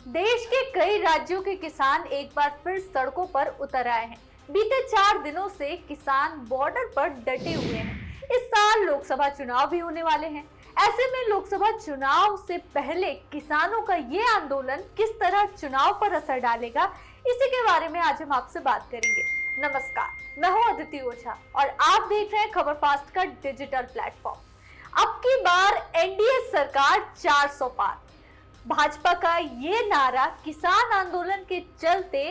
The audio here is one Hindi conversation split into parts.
देश के कई राज्यों के किसान एक बार फिर सड़कों पर उतर आए हैं। बीते 4 दिनों से किसान बॉर्डर पर डटे हुए हैं। इस साल लोकसभा चुनाव भी होने वाले हैं। ऐसे में लोकसभा चुनाव से पहले किसानों का ये आंदोलन किस तरह चुनाव पर असर डालेगा, इसी के बारे में आज हम आपसे बात करेंगे। नमस्कार, मैं हूं अदिति ओझा और आप देख रहे हैं खबर फास्ट का डिजिटल प्लेटफॉर्म। अब की बार एनडीए सरकार 400 पार। भाजपा का ये नारा किसान आंदोलन के चलते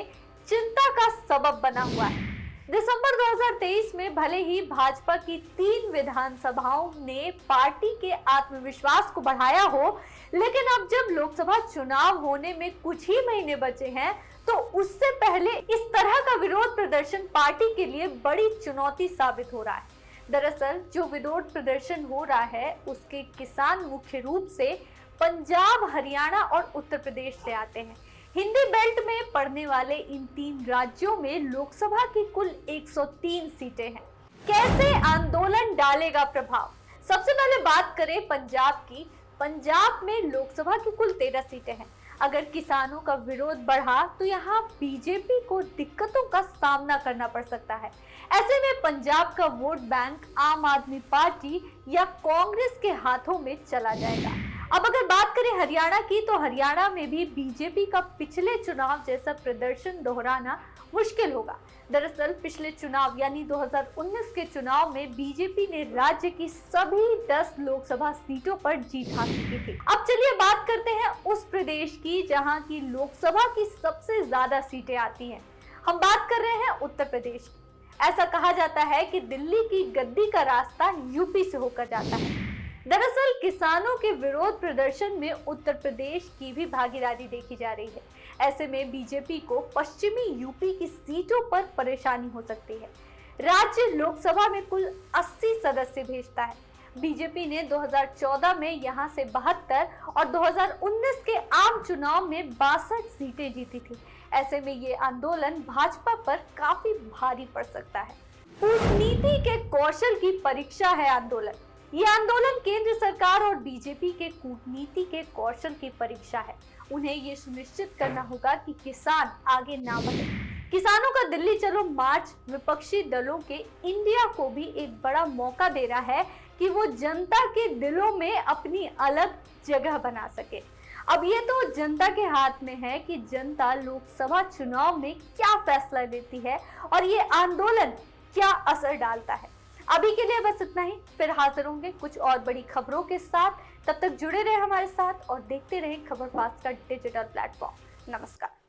चिंता का सबब बना हुआ है। दिसंबर 2023 में भले ही भाजपा की 3 विधानसभाओं ने पार्टी के आत्मविश्वास को बढ़ाया हो, लेकिन अब जब लोकसभा चुनाव होने में कुछ ही महीने बचे हैं, तो उससे पहले इस तरह का विरोध प्रदर्शन पार्टी के लिए बड़ी चुनौती साबित हो रहा है। दरअसल जो विरोध प्रदर्शन हो रहा है, उसके किसान मुख्य रूप से पंजाब, हरियाणा और उत्तर प्रदेश से आते हैं। हिंदी बेल्ट में पड़ने वाले इन 3 राज्यों में लोकसभा की कुल 103 सीटें हैं। कैसे आंदोलन डालेगा प्रभाव? सबसे पहले बात करें पंजाब की। पंजाब में लोकसभा की कुल 13 सीटें हैं। अगर किसानों का विरोध बढ़ा तो यहाँ बीजेपी को दिक्कतों का सामना करना पड़ सकता है। ऐसे में पंजाब का वोट बैंक आम आदमी पार्टी या कांग्रेस के हाथों में चला जाएगा। अब अगर बात करें हरियाणा की, तो हरियाणा में भी बीजेपी का पिछले चुनाव जैसा प्रदर्शन दोहराना मुश्किल होगा। दरअसल पिछले चुनाव यानी 2019 के चुनाव में बीजेपी ने राज्य की सभी 10 लोकसभा सीटों पर जीत हासिल की थी। अब चलिए बात करते हैं उस प्रदेश की जहां की लोकसभा की सबसे ज्यादा सीटें आती हैं। हम बात कर रहे हैं उत्तर प्रदेश की। ऐसा कहा जाता है कि दिल्ली की गद्दी का रास्ता यूपी से होकर जाता है। दरअसल किसानों के विरोध प्रदर्शन में उत्तर प्रदेश की भी भागीदारी देखी जा रही है। ऐसे में बीजेपी को पश्चिमी यूपी की सीटों पर परेशानी हो सकती है। राज्य लोकसभा में कुल 80 सदस्य भेजता है। बीजेपी ने 2014 में यहां से 72 और 2019 के आम चुनाव में 62 सीटें जीती थी। ऐसे में ये आंदोलन भाजपा पर काफी भारी पड़ सकता है। कूटनीति के कौशल की परीक्षा है आंदोलन। ये आंदोलन केंद्र सरकार और बीजेपी के कूटनीति के कौशल की परीक्षा है। उन्हें ये सुनिश्चित करना होगा कि किसान आगे ना बढ़े। किसानों का दिल्ली चलो मार्च विपक्षी दलों के इंडिया को भी एक बड़ा मौका दे रहा है कि वो जनता के दिलों में अपनी अलग जगह बना सके। अब ये तो जनता के हाथ में है कि जनता लोकसभा चुनाव में क्या फैसला लेती है और ये आंदोलन क्या असर डालता है। अभी के लिए बस इतना ही। फिर हाजिर होंगे कुछ और बड़ी खबरों के साथ। तब तक जुड़े रहे हमारे साथ और देखते रहे खबर फास्ट का डिजिटल प्लेटफॉर्म। नमस्कार।